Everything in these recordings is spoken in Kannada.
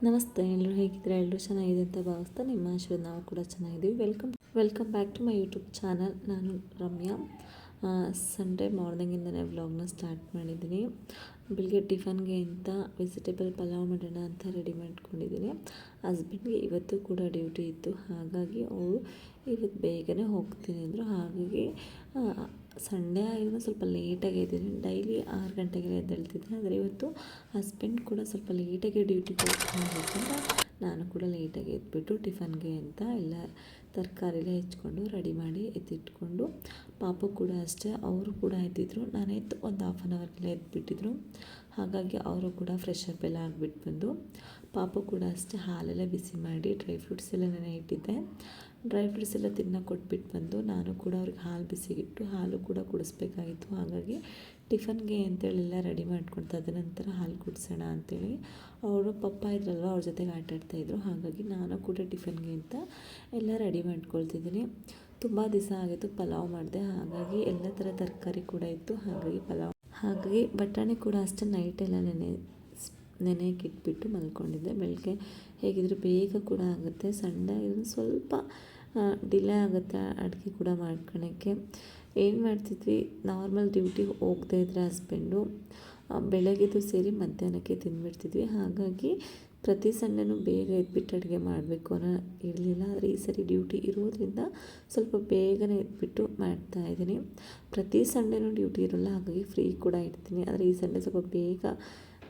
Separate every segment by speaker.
Speaker 1: ನಮಸ್ತೆ, ಎಲ್ಲರೂ ಹೇಗಿದ್ದೀರಾ? ಎಲ್ಲರೂ ಚೆನ್ನಾಗಿದೆ ಅಂತ ಭಾವಿಸ್ತಾ ನಿಮ್ಮ ಆಶೀರ್ವಾದ ನಾವು ಕೂಡ ಚೆನ್ನಾಗಿದ್ದೀವಿ. Welcome back to my YouTube channel. ನಾನು ರಮ್ಯಾ. ಸಂಡೇ ಮಾರ್ನಿಂಗಿಂದನೇ ವ್ಲಾಗ್ನ ಸ್ಟಾರ್ಟ್ ಮಾಡಿದ್ದೀನಿ. ಬೆಳಿಗ್ಗೆ ಟಿಫನ್ಗೆ ಅಂತ ವೆಜಿಟೇಬಲ್ ಪಲಾವ್ ಮಾಡೋಣ ಅಂತ ರೆಡಿ ಮಾಡ್ಕೊಂಡಿದ್ದೀನಿ. ಹಸ್ಬೆಂಡ್ಗೆ ಇವತ್ತು ಕೂಡ ಡ್ಯೂಟಿ ಇತ್ತು, ಹಾಗಾಗಿ ಅವರು ಇವತ್ತು ಬೇಗನೆ ಹೋಗ್ತೀನಿ ಅಂದರು. ಹಾಗಾಗಿ ಸಂಡೇ ಆಗಿರೋ ಸ್ವಲ್ಪ ಲೇಟಾಗಿ ಎದ್ದೀನಿ. ಡೈಲಿ 6 ಗಂಟೆಗೆ ಎದ್ದೇಳ್ತಿದ್ದೆ, ಆದರೆ ಇವತ್ತು ಹಸ್ಬೆಂಡ್ ಕೂಡ ಸ್ವಲ್ಪ ಲೇಟಾಗಿ ಡ್ಯೂಟಿಗೆ ಹೋಗ್ಬೇಕಂತ ನಾನು ಕೂಡ ಲೇಟಾಗಿ ಎದ್ಬಿಟ್ಟು ಟಿಫನ್ಗೆ ಅಂತ ಎಲ್ಲ ತರಕಾರಿ ಎಲ್ಲ ಹೆಚ್ಕೊಂಡು ರೆಡಿ ಮಾಡಿ ಎತ್ತಿಟ್ಕೊಂಡು, ಪಾಪು ಕೂಡ ಅಷ್ಟೇ, ಅವರು ಕೂಡ ಎದ್ದಿದ್ರು. ನಾನು ಎದ್ದು ಒಂದು ಹಾಫ್ ಆನ್ ಅವರ್ಗೆಲ್ಲ ಎದ್ಬಿಟ್ಟಿದ್ರು. ಹಾಗಾಗಿ ಅವರು ಕೂಡ ಫ್ರೆಶ್ ಅಪ್ ಎಲ್ಲ ಆಗಿಬಿಟ್ಟು ಬಂದು, ಪಾಪು ಕೂಡ ಅಷ್ಟೇ ಹಾಲೆಲ್ಲ ಬಿಸಿ ಮಾಡಿ ಡ್ರೈ ಫ್ರೂಟ್ಸ್ ಎಲ್ಲ ನೆನೆ ಇಟ್ಟಿದ್ದೆ. ಡ್ರೈ ಫ್ರೂಟ್ಸ್ ಎಲ್ಲ ತಿನ್ನೋಕೆ ಕೊಟ್ಬಿಟ್ಟು ಬಂದು ನಾನು ಕೂಡ ಅವ್ರಿಗೆ ಹಾಲು ಬಿಸಿಗಿಟ್ಟು ಹಾಲು ಕೂಡ ಕುಡಿಸ್ಬೇಕಾಗಿತ್ತು. ಹಾಗಾಗಿ ಟಿಫನ್ಗೆ ಅಂತೇಳೆಲ್ಲ ರೆಡಿ ಮಾಡ್ಕೊಂಡು ತದನಂತರ ಹಾಲು ಕುಡಿಸೋಣ ಅಂಥೇಳಿ ಅವರು ಪಪ್ಪ ಇದ್ರಲ್ವ, ಅವ್ರ ಜೊತೆಗೆ ಆಟಾಡ್ತಾಯಿದ್ರು. ಹಾಗಾಗಿ ನಾನು ಕೂಡ ಟಿಫನ್ಗೆ ಅಂತ ಎಲ್ಲ ರೆಡಿ ಮಾಡ್ಕೊಳ್ತಿದ್ದೀನಿ. ತುಂಬ ದಿವಸ ಆಗಿತ್ತು ಪಲಾವ್ ಮಾಡಿದೆ, ಹಾಗಾಗಿ ಎಲ್ಲ ಥರ ತರಕಾರಿ ಕೂಡ ಇತ್ತು. ಹಾಗಾಗಿ ಬಟಾಣಿ ಕೂಡ ಅಷ್ಟೇ ನೈಟೆಲ್ಲ ನೆನೆಯಕ್ಕೆ ಇಟ್ಬಿಟ್ಟು ಮಲ್ಕೊಂಡಿದ್ದೆ. ಬೆಳಗ್ಗೆ ಹೇಗಿದ್ರು ಬೇಗ ಕೂಡ ಆಗುತ್ತೆ. ಸಂಡೇ ಇರೋದು ಸ್ವಲ್ಪ ಡಿಲೇ ಆಗುತ್ತೆ ಅಡುಗೆ ಕೂಡ ಮಾಡ್ಕೊಳಕ್ಕೆ. ಏನು ಮಾಡ್ತಿದ್ವಿ, ನಾರ್ಮಲ್ ಡ್ಯೂಟಿಗೆ ಹೋಗದೇ ಇದ್ದರೆ ಹಸ್ಬೆಂಡು ಬೆಳಗ್ಗೆದು ಸೇರಿ ಮಧ್ಯಾಹ್ನಕ್ಕೆ ತಿಂದುಬಿಡ್ತಿದ್ವಿ. ಹಾಗಾಗಿ ಪ್ರತಿ ಸಂಡೇನೂ ಬೇಗ ಎದ್ಬಿಟ್ಟು ಅಡುಗೆ ಮಾಡಬೇಕು ಅನ್ನೋ ಇರಲಿಲ್ಲ. ಆದರೆ ಈ ಸರಿ ಡ್ಯೂಟಿ ಇರೋದ್ರಿಂದ ಸ್ವಲ್ಪ ಬೇಗನೆ ಎದ್ಬಿಟ್ಟು ಮಾಡ್ತಾಯಿದ್ದೀನಿ. ಪ್ರತಿ ಸಂಡೇನೂ ಡ್ಯೂಟಿ ಇರೋಲ್ಲ, ಹಾಗಾಗಿ ಫ್ರೀ ಕೂಡ ಇರ್ತೀನಿ. ಆದರೆ ಈ ಸಂಡೇ ಸ್ವಲ್ಪ ಬೇಗ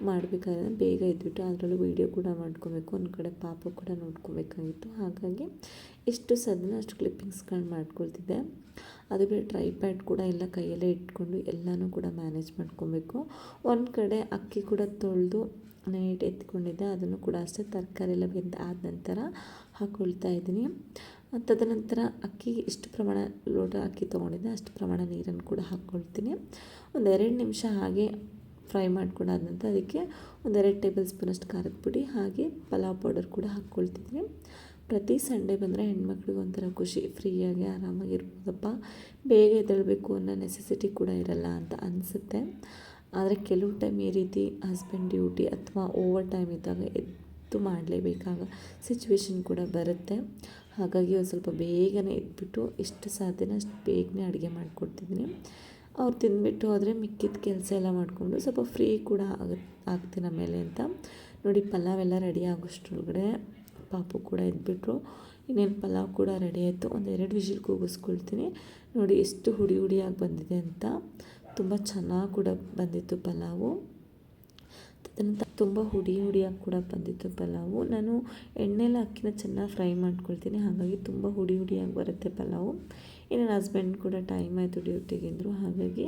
Speaker 1: ಮಾಡಬೇಕಾದ್ರೆ ಬೇಗ ಎದ್ಬಿಟ್ಟು ಅದರಲ್ಲೂ ವೀಡಿಯೋ ಕೂಡ ಮಾಡ್ಕೊಬೇಕು, ಒಂದು ಕಡೆ ಪಾಪು ಕೂಡ ನೋಡ್ಕೊಬೇಕಾಗಿತ್ತು. ಹಾಗಾಗಿ ಎಷ್ಟು ಸಾಧ್ಯನೋ ಅಷ್ಟು ಕ್ಲಿಪ್ಪಿಂಗ್ಸ್ಗಳು ಮಾಡ್ಕೊಳ್ತಿದ್ದೆ. ಅದು ಬಿಟ್ಟು ಟ್ರೈಪ್ಯಾಡ್ ಕೂಡ ಎಲ್ಲ ಕೈಯಲ್ಲೇ ಇಟ್ಕೊಂಡು ಎಲ್ಲನೂ ಕೂಡ ಮ್ಯಾನೇಜ್ ಮಾಡ್ಕೊಬೇಕು. ಒಂದು ಕಡೆ ಅಕ್ಕಿ ಕೂಡ ತೊಳೆದು ನೈಟ್ ಎತ್ಕೊಂಡಿದ್ದೆ, ಅದನ್ನು ಕೂಡ ಅಷ್ಟೇ ತರಕಾರಿ ಎಲ್ಲ ಬೆಂದು ಆದ ನಂತರ ಹಾಕ್ಕೊಳ್ತಾ ಇದ್ದೀನಿ. ತದನಂತರ ಅಕ್ಕಿಗೆ ಎಷ್ಟು ಪ್ರಮಾಣ ಲೋಟ ಅಕ್ಕಿ ತೊಗೊಂಡಿದ್ದೆ ಅಷ್ಟು ಪ್ರಮಾಣ ನೀರನ್ನು ಕೂಡ ಹಾಕ್ಕೊಳ್ತೀನಿ. ಒಂದು 2 ನಿಮಿಷ ಹಾಗೆ ಫ್ರೈ ಮಾಡ್ಕೊಂಡಾದ ನಂತರ ಅದಕ್ಕೆ ಒಂದು 2 ಟೇಬಲ್ ಸ್ಪೂನಷ್ಟು ಖಾರದ ಪುಡಿ ಹಾಗೆ ಪಲಾವ್ ಪೌಡರ್ ಕೂಡ ಹಾಕ್ಕೊಳ್ತಿದ್ದೀನಿ. ಪ್ರತಿ ಸಂಡೇ ಬಂದರೆ ಹೆಣ್ಮಕ್ಳಿಗೆ ಒಂಥರ ಖುಷಿ, ಫ್ರೀಯಾಗಿ ಆರಾಮಾಗಿರ್ಬೋದಪ್ಪ, ಬೇಗ ಎದ್ದೇಳಬೇಕು ಅನ್ನೋ ನೆಸೆಸಿಟಿ ಕೂಡ ಇರಲ್ಲ ಅಂತ ಅನಿಸುತ್ತೆ. ಆದರೆ ಕೆಲವು ಟೈಮ್ ಈ ರೀತಿ ಹಸ್ಬೆಂಡ್ ಡ್ಯೂಟಿ ಅಥವಾ ಓವರ್ ಟೈಮ್ ಇದ್ದಾಗ ಎದ್ದು ಮಾಡಲೇಬೇಕಾಗ ಸಿಚುವೇಶನ್ ಕೂಡ ಬರುತ್ತೆ. ಹಾಗಾಗಿ ಒಂದು ಸ್ವಲ್ಪ ಬೇಗನೆ ಎದ್ಬಿಟ್ಟು ಎಷ್ಟು ಸಾಧ್ಯನೋ ಅಷ್ಟು ಬೇಗನೆ ಅಡುಗೆ ಮಾಡಿಕೊಡ್ತಿದ್ದೀನಿ. ಅವ್ರು ತಿಂದುಬಿಟ್ಟು ಹೋದರೆ ಮಿಕ್ಕಿದ ಕೆಲಸ ಎಲ್ಲ ಮಾಡಿಕೊಂಡು ಸ್ವಲ್ಪ ಫ್ರೀ ಕೂಡ ಆಗ್ತೀನಿ ಆಮೇಲೆ ಅಂತ. ನೋಡಿ, ಪಲಾವೆಲ್ಲ ರೆಡಿ ಆಗೋಷ್ಟ್ರೊಳಗಡೆ ಪಾಪು ಕೂಡ ಎದ್ಬಿಟ್ರು. ಇನ್ನೇನು ಪಲಾವ್ ಕೂಡ ರೆಡಿ ಆಯಿತು. ಒಂದು 2 ವಿಷಿಲ್ ಕೂಗಿಸ್ಕೊಳ್ತೀನಿ. ನೋಡಿ ಎಷ್ಟು ಹುಡಿಯಾಗಿ ಬಂದಿದೆ ಅಂತ. ತುಂಬ ಚೆನ್ನಾಗಿ ಕೂಡ ಬಂದಿತ್ತು ಪಲಾವು. ತದನಂತರ ತುಂಬ ಹುಡಿಯಾಗಿ ಕೂಡ ಬಂದಿತ್ತು ಪಲಾವು. ನಾನು ಎಣ್ಣೆಲ್ಲ ಅಕ್ಕಿನ ಚೆನ್ನಾಗಿ ಫ್ರೈ ಮಾಡ್ಕೊಳ್ತೀನಿ, ಹಾಗಾಗಿ ತುಂಬ ಹುಡಿಯಾಗಿ ಬರುತ್ತೆ ಪಲಾವು. ಇನ್ನು ನನ್ನ ಹಸ್ಬೆಂಡ್ ಕೂಡ ಟೈಮ್ ಆಯಿತು ಡ್ಯೂಟಿಗೆ ಅಂದರು. ಹಾಗಾಗಿ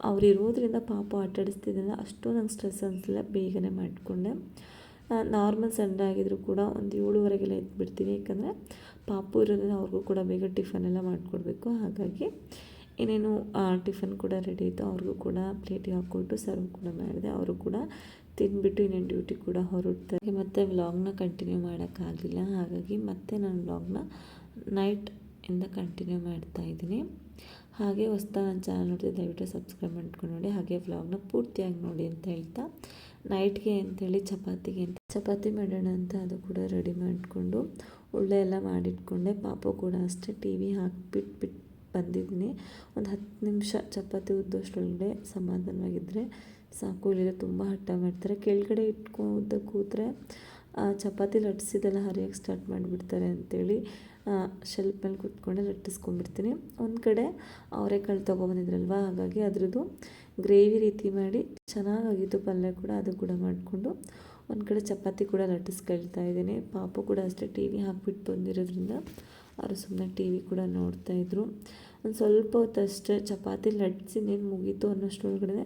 Speaker 1: ಅವ್ರು ಇರೋದ್ರಿಂದ ಪಾಪ ಆಟಾಡಿಸ್ತಿದ್ದಿಂದ ಅಷ್ಟು ನಂಗೆ ಸ್ಟ್ರೆಸ್ ಅನಿಸಲಿಲ್ಲ, ಬೇಗನೆ ಮಾಡಿಕೊಂಡೆ. ನಾರ್ಮಲ್ ಸಂಡೇ ಆಗಿದ್ರು ಕೂಡ ಒಂದು 7:30 ಎದ್ಬಿಡ್ತೀನಿ, ಯಾಕಂದರೆ ಪಾಪು ಇರೋದ್ರಿಂದ ಅವ್ರಿಗೂ ಕೂಡ ಬೇಗ ಟಿಫನ್ ಎಲ್ಲ ಮಾಡಿಕೊಡ್ಬೇಕು. ಹಾಗಾಗಿ ಇನ್ನೇನು ಟಿಫನ್ ಕೂಡ ರೆಡಿ ಇತ್ತು, ಅವ್ರಿಗೂ ಕೂಡ ಪ್ಲೇಟಿಗೆ ಹಾಕ್ಕೊಟ್ಟು ಸರ್ವ್ ಕೂಡ ಮಾಡಿದೆ. ಅವರು ಕೂಡ ತಿಂದುಬಿಟ್ಟು ಇನ್ನೇನು ಡ್ಯೂಟಿ ಕೂಡ ಹೊರಡ್ತಾರೆ. ಮತ್ತು ವ್ಲಾಗ್ನ ಕಂಟಿನ್ಯೂ ಮಾಡೋಕ್ಕಾಗಲಿಲ್ಲ, ಹಾಗಾಗಿ ಮತ್ತೆ ನಾನು ವ್ಲಾಗ್ನ ನೈಟ್ ಇಂದ ಕಂಟಿನ್ಯೂ ಮಾಡ್ತಾಯಿದ್ದೀನಿ. ಹಾಗೆ ಹೊಸ್ದಾಗಿ ನನ್ನ ಚಾನಲ್ ನೋಡ್ತಿದ್ದೆ ದಯವಿಟ್ಟು ಸಬ್ಸ್ಕ್ರೈಬ್ ಮಾಡ್ಕೊಂಡು ನೋಡಿ, ಹಾಗೆ ವ್ಲಾಗ್ನ ಪೂರ್ತಿಯಾಗಿ ನೋಡಿ ಅಂತ ಹೇಳ್ತಾ, ನೈಟ್ಗೆ ಅಂಥೇಳಿ ಚಪಾತಿ ಮಾಡೋಣ ಅಂತ ಅದು ಕೂಡ ರೆಡಿ ಮಾಡಿಕೊಂಡು ಉಳ್ಳೆ ಎಲ್ಲ ಮಾಡಿಟ್ಕೊಂಡೆ. ಪಾಪು ಕೂಡ ಅಷ್ಟೇ ಟಿ ವಿ ಹಾಕಿಬಿಟ್ಟು ಬಂದಿದ್ದೀನಿ. ಒಂದು 10 ನಿಮಿಷ ಚಪಾತಿ ಉದ್ದೋಷ್ಟ್ರೊಳಗಡೆ ಸಮಾಧಾನವಾಗಿದ್ದರೆ ಸಾಕು, ಇಲ್ಲಿಲ್ಲ ತುಂಬ ಹಠ ಮಾಡ್ತಾರೆ. ಕೆಳಗಡೆ ಇಟ್ಕೊಂಡು ಕೂತ್ರೆ ಚಪಾತಿ ಲಟ್ಟಿಸಿದೆಲ್ಲ ಹರಿಯೋಕ್ಕೆ ಸ್ಟಾರ್ಟ್ ಮಾಡಿಬಿಡ್ತಾರೆ ಅಂಥೇಳಿ ಶೆಲ್ಫ್ ಮೇಲೆ ಕೂತ್ಕೊಂಡೆ ಲಟ್ಟಿಸ್ಕೊಂಡ್ಬಿಡ್ತೀನಿ. ಒಂದು ಕಡೆ ಅವರೆಕಾಳು ತೊಗೊಬಂದಿದ್ರಲ್ವ, ಹಾಗಾಗಿ ಅದ್ರದ್ದು ಗ್ರೇವಿ ರೀತಿ ಮಾಡಿ ಚೆನ್ನಾಗಾಗಿತ್ತು. ಪಲ್ಯ ಕೂಡ ಅದು ಕೂಡ ಮಾಡಿಕೊಂಡು ಒಂದು ಕಡೆ ಚಪಾತಿ ಕೂಡ ಲಟ್ಟಿಸ್ಕೊಳ್ತಾ ಇದ್ದೀನಿ. ಪಾಪು ಕೂಡ ಅಷ್ಟೇ ಟಿ ವಿ ಹಾಕ್ಬಿಟ್ಟು ಬಂದಿರೋದ್ರಿಂದ ಅವರು ಸುಮ್ಮನೆ ಟಿ ವಿ ಕೂಡ ನೋಡ್ತಾಯಿದ್ರು. ಒಂದು ಸ್ವಲ್ಪ ಹೊತ್ತು ಅಷ್ಟೇ ಚಪಾತಿ ಲಟ್ಟಿಸಿ ಇನ್ನೇನು ಮುಗೀತು ಅನ್ನೋಷ್ಟರೊಳಗಡೆ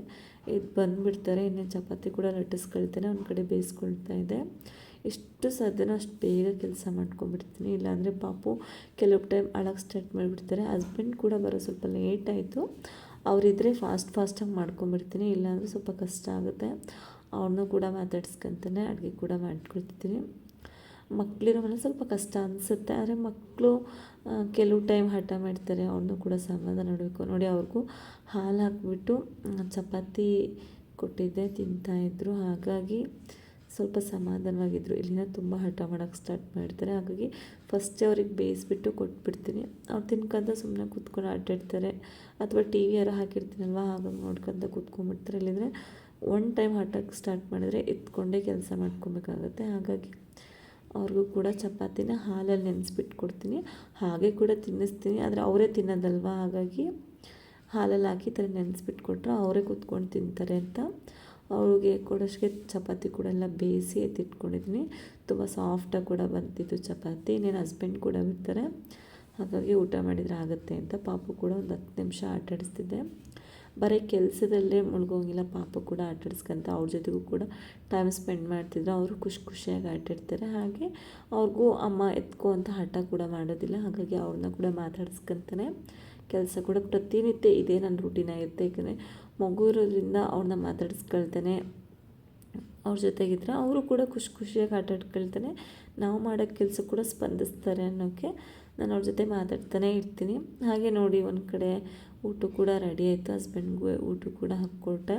Speaker 1: ಇದು ಬಂದುಬಿಡ್ತಾರೆ. ಇನ್ನೇನು ಚಪಾತಿ ಕೂಡ ಲಟ್ಟಿಸ್ಕೊಳ್ತೇನೆ, ಒಂದು ಕಡೆ ಬೇಯಿಸ್ಕೊಳ್ತಾ ಇದ್ದೆ. ಎಷ್ಟು ಸಾಧ್ಯನೋ ಅಷ್ಟು ಬೇಗ ಕೆಲಸ ಮಾಡ್ಕೊಂಡ್ಬಿಡ್ತೀನಿ, ಇಲ್ಲಾಂದರೆ ಪಾಪು ಕೆಲವು ಟೈಮ್ ಅಳಕ್ಕೆ ಸ್ಟಾರ್ಟ್ ಮಾಡಿಬಿಡ್ತಾರೆ. ಹಸ್ಬೆಂಡ್ ಕೂಡ ಬರೋ ಸ್ವಲ್ಪ ಲೇಟ್ ಆಯಿತು, ಅವರಿದ್ದರೆ ಫಾಸ್ಟಾಗಿ ಮಾಡ್ಕೊಂಬಿಡ್ತೀನಿ, ಇಲ್ಲಾಂದರೆ ಸ್ವಲ್ಪ ಕಷ್ಟ ಆಗುತ್ತೆ. ಅವ್ರನ್ನೂ ಕೂಡ ಮಾತಾಡ್ಸ್ಕೊಂತಾನೆ ಅಡುಗೆ ಕೂಡ ಮಾಡ್ಕೊಳ್ತಿದ್ದೀನಿ. ಮಕ್ಕಳಿರೋ ಮನೆ ಸ್ವಲ್ಪ ಕಷ್ಟ ಅನಿಸುತ್ತೆ, ಆದರೆ ಮಕ್ಕಳು ಕೆಲವು ಟೈಮ್ ಹಠ ಮಾಡ್ತಾರೆ, ಅವ್ರನ್ನೂ ಕೂಡ ಸಮಾಧಾನ ಮಾಡಬೇಕು. ನೋಡಿ, ಅವ್ರಿಗೂ ಹಾಲು ಹಾಕಿಬಿಟ್ಟು ಚಪಾತಿ ಕೊಟ್ಟಿದ್ದೆ, ತಿಂತಾಯಿದ್ರು. ಹಾಗಾಗಿ ಸ್ವಲ್ಪ ಸಮಾಧಾನವಾಗಿದ್ದರು. ಇಲ್ಲಿನ ತುಂಬ ಹಠ ಮಾಡೋಕ್ಕೆ ಸ್ಟಾರ್ಟ್ ಮಾಡ್ತಾರೆ. ಹಾಗಾಗಿ ಫಸ್ಟೇ ಅವ್ರಿಗೆ ಬೇಯಿಸ್ಬಿಟ್ಟು ಕೊಟ್ಬಿಡ್ತೀನಿ. ಅವ್ರು ತಿನ್ಕೊಂತ ಸುಮ್ಮನೆ ಕೂತ್ಕೊಂಡು ಆಟಾಡ್ತಾರೆ, ಅಥವಾ ಟಿ ವಿ ಯಾರು ಹಾಕಿರ್ತೀನಲ್ವ ಹಾಗಾಗಿ ನೋಡ್ಕೊಂತ ಕೂತ್ಕೊಂಡ್ಬಿಡ್ತಾರೆ. ಇಲ್ಲಿಂದರೆ ಒನ್ ಟೈಮ್ ಹಠಕ್ಕೆ ಸ್ಟಾರ್ಟ್ ಮಾಡಿದರೆ ಎತ್ಕೊಂಡೇ ಕೆಲಸ ಮಾಡ್ಕೊಬೇಕಾಗತ್ತೆ. ಹಾಗಾಗಿ ಅವ್ರಿಗೂ ಕೂಡ ಚಪಾತಿನ ಹಾಲಲ್ಲಿ ನೆನೆಸ್ಬಿಟ್ಟು ಕೊಡ್ತೀನಿ. ಹಾಗೆ ಕೂಡ ತಿನ್ನಿಸ್ತೀನಿ, ಆದರೆ ಅವರೇ ತಿನ್ನೋದಲ್ವ, ಹಾಗಾಗಿ ಹಾಲಲ್ಲಿ ಹಾಕಿ ಈ ಥರ ನೆನೆಸ್ಬಿಟ್ಟು ಕೊಟ್ಟರೆ ಅವರೇ ಕೂತ್ಕೊಂಡು ತಿಂತಾರೆ ಅಂತ ಅವ್ರಿಗೆ ಕೊಡೋಷ್ಗೆ ಚಪಾತಿ ಕೂಡ ಎಲ್ಲ ಬೇಯಿಸಿ ಎತ್ತಿಟ್ಕೊಂಡಿದ್ದೀನಿ. ತುಂಬ ಸಾಫ್ಟಾಗಿ ಕೂಡ ಬಂತಿತ್ತು ಚಪಾತಿ. ಇನ್ನೇನು ಹಸ್ಬೆಂಡ್ ಕೂಡ ಬಿಡ್ತಾರೆ, ಹಾಗಾಗಿ ಊಟ ಮಾಡಿದರೆ ಆಗುತ್ತೆ ಅಂತ ಪಾಪು ಕೂಡ ಒಂದು 10 ನಿಮಿಷ ಆಟಾಡಿಸ್ತಿದ್ದೆ. ಬರೀ ಕೆಲಸದಲ್ಲೇ ಮುಳುಗೋಗಿಲ್ಲ, ಪಾಪ ಕೂಡ ಆಟಾಡಿಸ್ಕೊಂತ ಅವ್ರ ಜೊತೆಗೂ ಕೂಡ ಟೈಮ್ ಸ್ಪೆಂಡ್ ಮಾಡ್ತಿದ್ರು. ಅವರು ಖುಷಿಯಾಗಿ ಆಟಾಡ್ತಾರೆ. ಹಾಗೆ ಅವ್ರಿಗೂ ಅಮ್ಮ ಎತ್ಕೋ ಅಂತ ಹಠ ಕೂಡ ಮಾಡೋದಿಲ್ಲ, ಹಾಗಾಗಿ ಅವ್ರನ್ನ ಕೂಡ ಮಾತಾಡಿಸ್ಕೊಂತಾನೆ ಕೆಲಸ ಕೂಡ ಪ್ರತಿನಿತ್ಯ ಇದೇ ನನ್ನ ರೂಟೀನ್ ಆಗಿರುತ್ತೆ. ಯಾಕಂದರೆ ಮಗು ಇರೋದ್ರಿಂದ ಅವ್ರನ್ನ ಮಾತಾಡಿಸ್ಕೊಳ್ತಾನೆ, ಅವ್ರ ಜೊತೆಗಿದ್ರೆ ಅವರು ಕೂಡ ಖುಷಿಯಾಗಿ ಆಟಾಡ್ಕೊಳ್ತಾನೆ, ನಾವು ಮಾಡೋ ಕೆಲಸ ಕೂಡ ಸ್ಪಂದಿಸ್ತಾರೆ ಅನ್ನೋಕ್ಕೆ ನಾನು ಅವ್ರ ಜೊತೆ ಮಾತಾಡ್ತಾನೆ ಇರ್ತೀನಿ. ಹಾಗೆ ನೋಡಿ ಒಂದು ಕಡೆ ಊಟ ಕೂಡ ರೆಡಿ ಆಯಿತು. ಹಸ್ಬೆಂಡ್ಗೂ ಊಟ ಕೂಡ ಹಾಕ್ಕೊಟ್ಟೆ,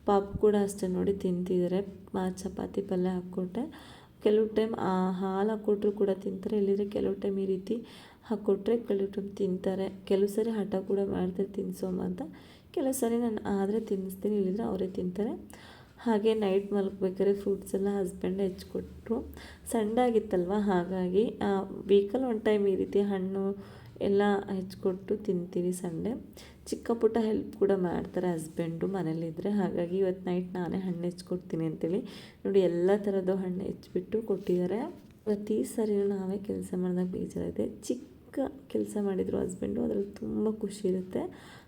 Speaker 1: ಪಾಪು ಕೂಡ ಅಷ್ಟೇ ನೋಡಿ ತಿಂತಿದ್ದಾರೆ. ಚಪಾತಿ ಪಲ್ಯ ಹಾಕ್ಕೊಟ್ಟೆ. ಕೆಲವು ಟೈಮ್ ಹಾಲು ಹಾಕ್ಕೊಟ್ರು ಕೂಡ ತಿಂತಾರೆ, ಇಲ್ಲಿದ್ರೆ ಕೆಲವು ಟೈಮ್ ಈ ರೀತಿ ಹಾಕ್ಕೊಟ್ರೆ ಕೆಲವು ಟೈಮ್ ತಿಂತಾರೆ. ಕೆಲವು ಸರಿ ಹಠ ಕೂಡ ಮಾಡ್ತಾರೆ ತಿನ್ನಿಸೋಮ್ಮ ಅಂತ, ಕೆಲವು ಸರಿ ನಾನು ಆದರೆ ತಿನ್ನಿಸ್ತೀನಿ, ಇಲ್ಲಿದ್ರೆ ಅವರೇ ತಿಂತಾರೆ. ಹಾಗೆ ನೈಟ್ ಮಲ್ಕೋಬೇಕಾದ್ರೆ ಫ್ರೂಟ್ಸ್ ಎಲ್ಲ ಹಸ್ಬೆಂಡೇ ಹೆಚ್ಚಿಕೊಟ್ರು. ಸಂಡೇ ಆಗಿತ್ತಲ್ವ, ಹಾಗಾಗಿ ವೀಕಲ್ಲಿ ಒನ್ ಟೈಮ್ ಈ ರೀತಿ ಹಣ್ಣು ಎಲ್ಲ ಹೆಚ್ಚಿಕೊಟ್ಟು ತಿಂತೀವಿ ಸಂಡೇ. ಚಿಕ್ಕ ಪುಟ್ಟ ಹೆಲ್ಪ್ ಕೂಡ ಮಾಡ್ತಾರೆ ಹಸ್ಬೆಂಡು ಮನೇಲಿದ್ದರೆ. ಹಾಗಾಗಿ ಇವತ್ತು ನೈಟ್ ನಾನೇ ಹಣ್ಣು ಹೆಚ್ಚಿಕೊಡ್ತೀನಿ ಅಂತೇಳಿ ನೋಡಿ ಎಲ್ಲ ಥರದ್ದು ಹಣ್ಣು ಹೆಚ್ಚಿಬಿಟ್ಟು ಕೊಟ್ಟಿದ್ದಾರೆ. ಪ್ರತಿ ಸರಿನೂ ನಾವೇ ಕೆಲಸ ಮಾಡಿದಾಗ ಬೇಜಾರಿದೆ. ಚಿಕ್ಕ ಕೆಲಸ ಮಾಡಿದರು ಹಸ್ಬೆಂಡು, ಅದರಲ್ಲಿ ತುಂಬ ಖುಷಿ ಇರುತ್ತೆ.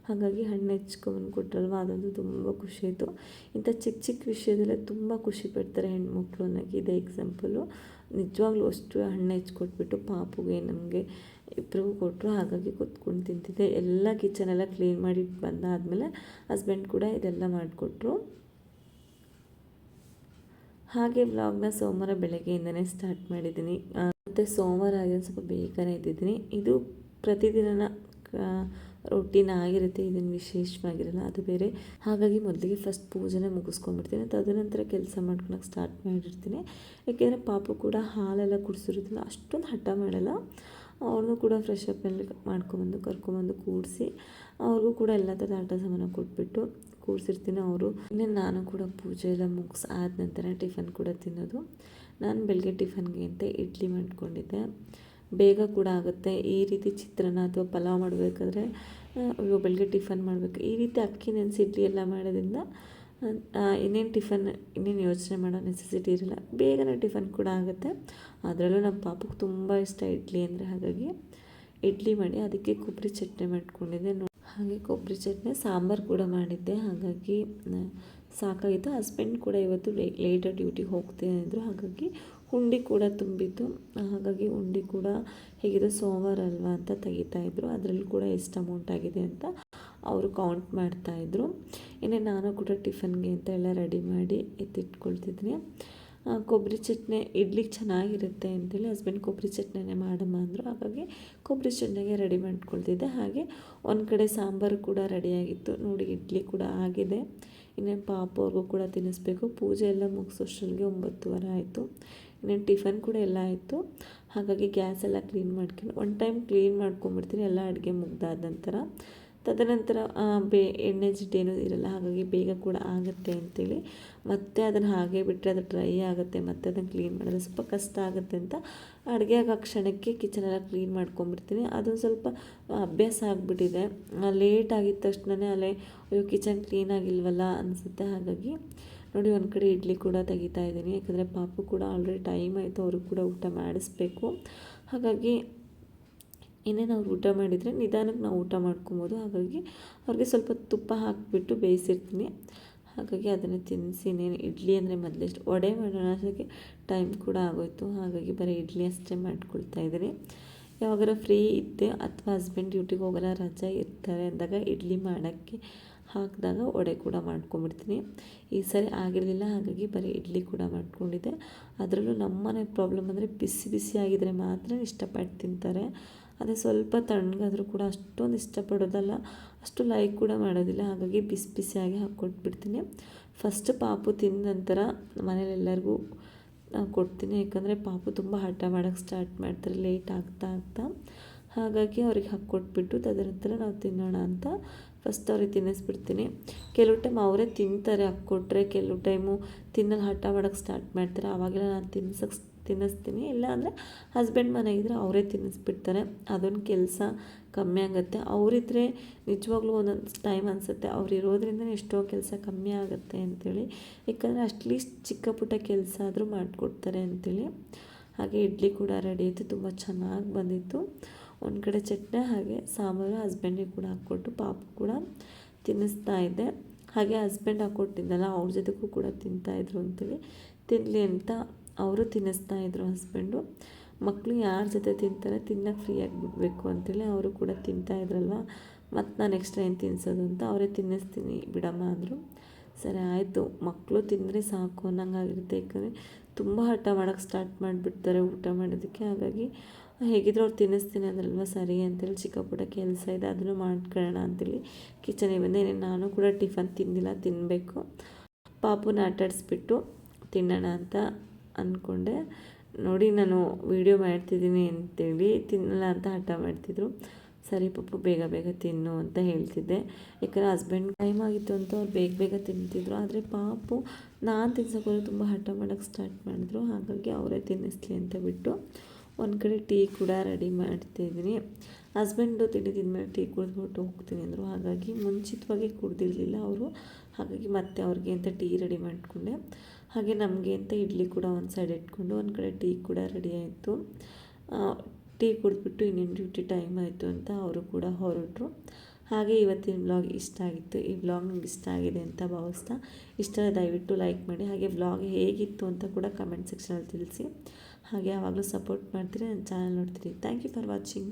Speaker 1: ಹಾಗಾಗಿ ಹಣ್ಣು ಹೆಚ್ಕೊಂಬಂದು ಕೊಟ್ಟರಲ್ವ, ಅದೊಂದು ತುಂಬ ಖುಷಿ ಆಯಿತು. ಇಂಥ ಚಿಕ್ಕ ವಿಷಯದಲ್ಲೇ ತುಂಬ ಖುಷಿ ಪಡ್ತಾರೆ ಹೆಣ್ಮಕ್ಳು ಅನ್ನೋಕ್ಕೆ ಇದೇ ಎಕ್ಸಾಂಪಲು. ನಿಜವಾಗ್ಲೂ ಅಷ್ಟು ಹಣ್ಣು ಹೆಚ್ಚಿಕೊಟ್ಬಿಟ್ಟು ಪಾಪುಗೆ ನಮಗೆ ಇಬ್ಬರಿಗೂ ಕೊಟ್ಟರು. ಹಾಗಾಗಿ ಕೂತ್ಕೊಂಡು ತಿಂತಿದ್ದೆ. ಎಲ್ಲ ಕಿಚನೆಲ್ಲ ಕ್ಲೀನ್ ಮಾಡಿ ಬಂದಾದಮೇಲೆ ಹಸ್ಬೆಂಡ್ ಕೂಡ ಇದೆಲ್ಲ ಮಾಡಿಕೊಟ್ರು. ಹಾಗೆ ವ್ಲಾಗ್ನ ಸೋಮವಾರ ಬೆಳಗ್ಗೆಯಿಂದನೇ ಸ್ಟಾರ್ಟ್ ಮಾಡಿದ್ದೀನಿ. ಮತ್ತು ಸೋಮವಾರ ಆಗಿರೋ ಸ್ವಲ್ಪ ಬೇಗನೆ ಇದ್ದಿದ್ದೀನಿ. ಇದು ಪ್ರತಿದಿನ ರೊಟೀನ್ ಆಗಿರುತ್ತೆ, ಇದನ್ನು ವಿಶೇಷವಾಗಿರಲ್ಲ, ಅದು ಬೇರೆ. ಹಾಗಾಗಿ ಮೊದಲಿಗೆ ಫಸ್ಟ್ ಪೂಜೆನೇ ಮುಗಿಸ್ಕೊಂಡ್ಬಿಡ್ತೀನಿ, ತದನಂತರ ಕೆಲಸ ಮಾಡ್ಕೊಳಕ್ಕೆ ಸ್ಟಾರ್ಟ್ ಮಾಡಿರ್ತೀನಿ. ಯಾಕೆಂದರೆ ಪಾಪು ಕೂಡ ಹಾಲೆಲ್ಲ ಕುಡಿಸಿರೋದಿಲ್ಲ, ಅಷ್ಟೊಂದು ಹಠ ಮಾಡಲ್ಲ. ಅವ್ರನ್ನೂ ಕೂಡ ಫ್ರೆಶ್ ಅಪ್ ಎಲ್ಲ ಕರ್ಕೊಂಬಂದು ಕೂಡಿಸಿ ಅವ್ರಿಗೂ ಕೂಡ ಎಲ್ಲ ಥರದ ಆಟ ಸಾಮಾನು ಕೊಟ್ಬಿಟ್ಟು ಕೂರಿಸಿರ್ತೀನಿ. ಅವರು ಇನ್ನೇನು ನಾನು ಕೂಡ ಪೂಜೆ ಎಲ್ಲ ಆದ ನಂತರ ಟಿಫನ್ ಕೂಡ ತಿನ್ನೋದು. ನಾನು ಬೆಳಗ್ಗೆ ಟಿಫನ್ಗೆ ಅಂತ ಇಡ್ಲಿ ಮಾಡ್ಕೊಂಡಿದ್ದೆ, ಬೇಗ ಕೂಡ ಆಗುತ್ತೆ. ಈ ರೀತಿ ಚಿತ್ರಾನ್ನ ಅಥವಾ ಪಲಾವ್ ಮಾಡಬೇಕಾದ್ರೆ ಬೆಳಗ್ಗೆ ಟಿಫನ್ ಮಾಡಬೇಕು, ಈ ರೀತಿ ಅಕ್ಕಿ ನೆನೆಸಿ ಇಡ್ಲಿ ಎಲ್ಲ ಮಾಡೋದ್ರಿಂದ ಇನ್ನೇನು ಯೋಚನೆ ಮಾಡೋ ನೆಸೆಸಿಟಿ ಇರಲ್ಲ, ಬೇಗನೆ ಟಿಫನ್ ಕೂಡ ಆಗುತ್ತೆ. ಅದರಲ್ಲೂ ನಮ್ಮ ಪಾಪಕ್ಕೆ ತುಂಬ ಇಷ್ಟ ಇಡ್ಲಿ ಅಂದರೆ, ಹಾಗಾಗಿ ಇಡ್ಲಿ ಮಾಡಿ ಅದಕ್ಕೆ ಕೊಬ್ಬರಿ ಚಟ್ನಿ ಮಾಡ್ಕೊಂಡಿದ್ದೆ. ಹಾಗೆ ಕೊಬ್ಬರಿ ಚಟ್ನಿ ಸಾಂಬಾರು ಕೂಡ ಮಾಡಿದ್ದೆ, ಹಾಗಾಗಿ ಸಾಕಾಗಿತ್ತು. ಹಸ್ಬೆಂಡ್ ಕೂಡ ಇವತ್ತು ಲೇಟಾಗಿ ಡ್ಯೂಟಿಗೆ ಹೋಗ್ತೀನಿ ಅಂದರು, ಹಾಗಾಗಿ ಉಂಡೆ ಕೂಡ ತುಂಬಿತ್ತು. ಹಾಗಾಗಿ ಉಂಡೆ ಕೂಡ ಹೇಗಿದೆ ಸೋಮವಾರ ಅಲ್ವಾ ಅಂತ ತೆಗಿತಾಯಿದ್ರು. ಅದರಲ್ಲಿ ಕೂಡ ಎಷ್ಟು ಅಮೌಂಟ್ ಆಗಿದೆ ಅಂತ ಅವರು ಕೌಂಟ್ ಮಾಡ್ತಾಯಿದ್ರು. ಇನ್ನೇ ನಾನು ಕೂಡ ಟಿಫನ್ಗೆ ಅಂತ ಎಲ್ಲ ರೆಡಿ ಮಾಡಿ ಎತ್ತಿಟ್ಕೊಳ್ತಿದ್ದೀನಿ. ಕೊಬ್ಬರಿ ಚಟ್ನಿ ಇಡ್ಲಿಗೆ ಚೆನ್ನಾಗಿರುತ್ತೆ ಅಂತೇಳಿ ಹಸ್ಬೆಂಡ್ ಕೊಬ್ಬರಿ ಚಟ್ನಿನೇ ಮಾಡಮ್ಮ ಅಂದರು, ಹಾಗಾಗಿ ಕೊಬ್ಬರಿ ಚಟ್ನಿಗೆ ರೆಡಿ ಮಾಡ್ಕೊಳ್ತಿದ್ದೆ. ಹಾಗೆ ಒಂದು ಕಡೆ ಸಾಂಬಾರು ಕೂಡ ರೆಡಿಯಾಗಿತ್ತು. ನೋಡಿ ಇಡ್ಲಿ ಕೂಡ ಆಗಿದೆ. ಇನ್ನೇನು ಪಾಪವ್ರಿಗೂ ಕೂಡ ತಿನ್ನಿಸ್ಬೇಕು. ಪೂಜೆ ಎಲ್ಲ ಮುಗಿಸೋಷ್ಟರಲ್ಲಿ 9:30 ಆಯಿತು. ಇನ್ನೇನು ಟಿಫನ್ ಕೂಡ ಎಲ್ಲ ಆಯಿತು. ಹಾಗಾಗಿ ಗ್ಯಾಸ್ ಎಲ್ಲ ಕ್ಲೀನ್ ಮಾಡ್ಕೊಂಡು ಒನ್ ಟೈಮ್ ಕ್ಲೀನ್ ಮಾಡ್ಕೊಂಬಿಡ್ತೀನಿ ಎಲ್ಲ ಅಡುಗೆ ಮುಗ್ದಾದ ನಂತರ. ತದನಂತರ ಎಣ್ಣೆ ಜಿಡ್ಡೇನೂ ಇರಲ್ಲ, ಹಾಗಾಗಿ ಬೇಗ ಕೂಡ ಆಗುತ್ತೆ ಅಂತೇಳಿ ಮತ್ತೆ ಅದನ್ನು ಹಾಗೆ ಬಿಟ್ಟರೆ ಅದು ಡ್ರೈ ಆಗುತ್ತೆ, ಮತ್ತೆ ಅದನ್ನು ಕ್ಲೀನ್ ಮಾಡಿದ್ರೆ ಸ್ವಲ್ಪ ಕಷ್ಟ ಆಗುತ್ತೆ ಅಂತ ಅಡುಗೆ ಆಗೋ ಕ್ಷಣಕ್ಕೆ ಕಿಚನೆಲ್ಲ ಕ್ಲೀನ್ ಮಾಡ್ಕೊಂಬಿಡ್ತೀನಿ. ಅದೊಂದು ಸ್ವಲ್ಪ ಅಭ್ಯಾಸ ಆಗಿಬಿಟ್ಟಿದೆ. ಲೇಟ್ ಆಗಿದ ತಕ್ಷಣವೇ ಅಯ್ಯೋ ಕಿಚನ್ ಕ್ಲೀನ್ ಆಗಿಲ್ವಲ್ಲ ಅನಿಸುತ್ತೆ. ಹಾಗಾಗಿ ನೋಡಿ ಒಂದು ಕಡೆ ಇಡ್ಲಿ ಕೂಡ ತೆಗಿತಾ ಇದ್ದೀನಿ, ಯಾಕಂದರೆ ಪಾಪು ಕೂಡ ಆಲ್ರೆಡಿ ಟೈಮ್ ಆಯಿತು, ಅವ್ರಿಗೆ ಕೂಡ ಊಟ ಮಾಡಿಸ್ಬೇಕು. ಹಾಗಾಗಿ ಇನ್ನೇನು ಅವ್ರು ಊಟ ಮಾಡಿದರೆ ನಿಧಾನಕ್ಕೆ ನಾವು ಊಟ ಮಾಡ್ಕೊಬೋದು. ಹಾಗಾಗಿ ಅವ್ರಿಗೆ ಸ್ವಲ್ಪ ತುಪ್ಪ ಹಾಕಿಬಿಟ್ಟು ಬೇಯಿಸಿರ್ತೀನಿ. ಹಾಗಾಗಿ ಅದನ್ನು ತಿನ್ನಿಸಿ ಇನ್ನೇನು ಇಡ್ಲಿ ಅಂದರೆ ಮೊದಲೆಷ್ಟು ವಡೆ ಮಾಡೋಣ ಅಷ್ಟಕ್ಕೆ ಟೈಮ್ ಕೂಡ ಆಗೋಯಿತು. ಹಾಗಾಗಿ ಬರೀ ಇಡ್ಲಿ ಅಷ್ಟೇ ಮಾಡ್ಕೊಳ್ತಾ ಇದ್ದೀನಿ. ಯಾವಾಗಾರ ಫ್ರೀ ಇದ್ದೆ ಅಥವಾ ಹಸ್ಬೆಂಡ್ ಡ್ಯೂಟಿಗೆ ಹೋಗೋಲ್ಲ, ರಜೆ ಇರ್ತಾರೆ ಅಂದಾಗ ಇಡ್ಲಿ ಮಾಡೋಕ್ಕೆ ಹಾಕಿದಾಗ ವಡೆ ಕೂಡ ಮಾಡ್ಕೊಂಬಿಡ್ತೀನಿ. ಈ ಸರಿ ಆಗಿರಲಿಲ್ಲ, ಹಾಗಾಗಿ ಬರೀ ಇಡ್ಲಿ ಕೂಡ ಮಾಡ್ಕೊಂಡಿದ್ದೆ. ಅದರಲ್ಲೂ ನಮ್ಮನೆ ಪ್ರಾಬ್ಲಮ್ ಅಂದರೆ ಬಿಸಿ ಆಗಿದ್ದರೆ ಮಾತ್ರ ಇಷ್ಟಪಟ್ಟು ತಿಂತಾರೆ. ಅದೇ ಸ್ವಲ್ಪ ತಣ್ಣಗಾದರೂ ಕೂಡ ಅಷ್ಟೊಂದು ಇಷ್ಟಪಡೋದಲ್ಲ, ಅಷ್ಟು ಲೈಕ್ ಕೂಡ ಮಾಡೋದಿಲ್ಲ. ಹಾಗಾಗಿ ಬಿಸಿಯಾಗಿ ಹಾಕ್ಕೊಟ್ಬಿಡ್ತೀನಿ. ಫಸ್ಟ್ ಪಾಪು ತಿಂದ ನಂತರ ಮನೇಲೆಲ್ಲರಿಗೂ ಕೊಡ್ತೀನಿ. ಯಾಕಂದರೆ ಪಾಪು ತುಂಬ ಹಠ ಮಾಡೋಕ್ಕೆ ಸ್ಟಾರ್ಟ್ ಮಾಡ್ತಾರೆ ಲೇಟ್ ಆಗ್ತಾ ಆಗ್ತಾ. ಹಾಗಾಗಿ ಅವ್ರಿಗೆ ಹಾಕ್ಕೊಟ್ಬಿಟ್ಟು ತದನಂತರ ನಾವು ತಿನ್ನೋಣ ಅಂತ ಫಸ್ಟ್ ಅವ್ರಿಗೆ ತಿನ್ನಿಸ್ಬಿಡ್ತೀನಿ. ಕೆಲವು ಟೈಮ್ ಅವರೇ ತಿಂತಾರೆ ಹಾಕ್ಕೊಟ್ರೆ, ಕೆಲವು ಟೈಮು ತಿನ್ನಲು ಹಠ ಮಾಡೋಕ್ಕೆ ಸ್ಟಾರ್ಟ್ ಮಾಡ್ತಾರೆ. ಆವಾಗೆಲ್ಲ ನಾನು ತಿನ್ನಿಸ್ತೀನಿ. ಇಲ್ಲ ಅಂದರೆ ಹಸ್ಬೆಂಡ್ ಮನೆಗಿದ್ರೆ ಅವರೇ ತಿನ್ನಿಸ್ಬಿಡ್ತಾರೆ. ಅದೊಂದು ಕೆಲಸ ಕಮ್ಮಿ ಆಗುತ್ತೆ. ಅವರಿದ್ದರೆ ನಿಜವಾಗ್ಲೂ ಒಂದೊಂದು ಟೈಮ್ ಅನಿಸುತ್ತೆ ಅವ್ರು ಇರೋದ್ರಿಂದನೇ ಎಷ್ಟೋ ಕೆಲಸ ಕಮ್ಮಿ ಆಗುತ್ತೆ ಅಂಥೇಳಿ. ಯಾಕಂದರೆ ಅಟ್ಲೀಸ್ಟ್ ಚಿಕ್ಕ ಪುಟ್ಟ ಕೆಲಸ ಆದರೂ ಮಾಡಿಕೊಡ್ತಾರೆ ಅಂಥೇಳಿ. ಹಾಗೆ ಇಡ್ಲಿ ಕೂಡ ರೆಡಿ ಆಯಿತು, ತುಂಬ ಚೆನ್ನಾಗಿ ಬಂದಿತ್ತು. ಒಂದು ಕಡೆ ಚಟ್ನಿ ಹಾಗೆ ಸಾಂಬಾರು ಹಸ್ಬೆಂಡಿಗೆ ಕೂಡ ಹಾಕ್ಕೊಟ್ಟು ಪಾಪು ಕೂಡ ತಿನ್ನಿಸ್ತಾ ಇದ್ದೆ. ಹಾಗೆ ಹಸ್ಬೆಂಡ್ ಹಾಕ್ಕೊಟ್ಟಿದ್ದಲ್ಲ ಅವ್ರ ಜೊತೆಗೂ ಕೂಡ ತಿಂತಾಯಿದ್ರು ಅಂತೇಳಿ ತಿನ್ನಲಿ ಅಂತ ಅವರು ತಿನ್ನಿಸ್ತಾಯಿದ್ರು ಹಸ್ಬೆಂಡು. ಮಕ್ಕಳು ಯಾರ ಜೊತೆ ತಿಂತಾರೆ ತಿನ್ನೋಕ್ಕೆ ಫ್ರೀಯಾಗಿ ಬಿಡಬೇಕು ಅಂತೇಳಿ ಅವರು ಕೂಡ ತಿಂತಾಯಿದ್ರಲ್ವ, ಮತ್ತು ನಾನು ಎಕ್ಸ್ಟ್ರಾ ಏನು ತಿನ್ನಿಸೋದು ಅಂತ ಅವರೇ ತಿನ್ನಿಸ್ತೀನಿ ಬಿಡಮ್ಮ ಅಂದರು. ಸರಿ ಆಯಿತು, ಮಕ್ಕಳು ತಿಂದರೆ ಸಾಕು ಅನ್ನೋಂಗಾಗಿರುತ್ತೆ. ಯಾಕಂದರೆ ತುಂಬ ಹಠ ಮಾಡೋಕ್ಕೆ ಸ್ಟಾರ್ಟ್ ಮಾಡಿಬಿಡ್ತಾರೆ ಊಟ ಮಾಡೋದಕ್ಕೆ. ಹಾಗಾಗಿ ಹೇಗಿದ್ರು ಅವ್ರು ತಿನ್ನಿಸ್ತೀನಿ ಅಂದ್ರಲ್ವ, ಸರಿ ಅಂತೇಳಿ ಚಿಕ್ಕ ಪುಟ್ಟ ಕೆಲಸ ಇದೆ ಅದನ್ನು ಮಾಡ್ಕೊಳ್ಳೋಣ ಅಂತೇಳಿ ಕಿಚನಿಗೆ ಬಂದೆ. ನಾನು ಕೂಡ ಟಿಫನ್ ತಿಂದಿಲ್ಲ, ತಿನ್ನಬೇಕು. ಪಾಪುನ ಆಟಾಡಿಸ್ಬಿಟ್ಟು ತಿನ್ನೋಣ ಅಂತ ಅಂದ್ಕೊಂಡೆ. ನೋಡಿ ನಾನು ವೀಡಿಯೋ ಮಾಡ್ತಿದ್ದೀನಿ ಅಂತೇಳಿ ತಿನ್ನಲ್ಲ ಅಂತ ಹಠ ಮಾಡ್ತಿದ್ರು. ಸರಿ ಪಪ್ಪು ಬೇಗ ಬೇಗ ತಿನ್ನು ಅಂತ ಹೇಳ್ತಿದ್ದೆ. ಯಾಕಂದರೆ ಹಸ್ಬೆಂಡ್ ಟೈಮ್ ಆಗಿತ್ತು ಅಂತ ಅವ್ರು ಬೇಗ ಬೇಗ ತಿಂತಿದ್ರು. ಆದರೆ ಪಾಪು ನಾನು ತಿನ್ಸೋಕೆ ತುಂಬ ಹಠ ಮಾಡೋಕ್ಕೆ ಸ್ಟಾರ್ಟ್ ಮಾಡಿದ್ರು. ಹಾಗಾಗಿ ಅವರೇ ತಿನ್ನಿಸ್ಲಿ ಅಂತ ಬಿಟ್ಟು ಒಂದು ಕಡೆ ಟೀ ಕೂಡ ರೆಡಿ ಮಾಡ್ತಿದ್ದೀನಿ. ಹಸ್ಬೆಂಡು ತಿಂಡಿ ತಿಂದಮೇಲೆ ಟೀ ಕುಡಿದ್ಬಿಟ್ಟು ಹೋಗ್ತೀನಿ ಅಂದರು. ಹಾಗಾಗಿ ಮುಂಚಿತವಾಗಿ ಕುಡ್ದಿರಲಿಲ್ಲ ಅವರು. ಹಾಗಾಗಿ ಮತ್ತೆ ಅವ್ರಿಗೆ ಅಂತ ಟೀ ರೆಡಿ ಮಾಡಿಕೊಂಡೆ. ಹಾಗೆ ನಮಗೆ ಅಂತ ಇಡ್ಲಿ ಕೂಡ ಒಂದು ಸೈಡ್ ಇಟ್ಕೊಂಡು ಒಂದು ಕಡೆ ಟೀ ಕೂಡ ರೆಡಿ ಆಯಿತು. ಟೀ ಕುಡಿದ್ಬಿಟ್ಟು ಇನ್ನೇನು ಡ್ಯೂಟಿ ಟೈಮ್ ಆಯಿತು ಅಂತ ಅವರು ಕೂಡ ಹೊರಟರು. ಹಾಗೆ ಇವತ್ತಿನ ವ್ಲಾಗ್ ಇಷ್ಟ ಆಗಿತ್ತು. ಈ ವ್ಲಾಗ್ ನಿಮ್ಗೆ ಇಷ್ಟ ಆಗಿದೆ ಅಂತ ಭಾವಿಸ್ತಾ, ಇಷ್ಟ ದಯವಿಟ್ಟು ಲೈಕ್ ಮಾಡಿ. ಹಾಗೆ ವ್ಲಾಗ್ ಹೇಗಿತ್ತು ಅಂತ ಕೂಡ ಕಮೆಂಟ್ ಸೆಕ್ಷನಲ್ಲಿ ತಿಳಿಸಿ. ಹಾಗೆ ಯಾವಾಗಲೂ ಸಪೋರ್ಟ್ ಮಾಡ್ತೀರಿ, ನನ್ನ ಚಾನಲ್ ನೋಡ್ತೀರಿ. Thank you for watching.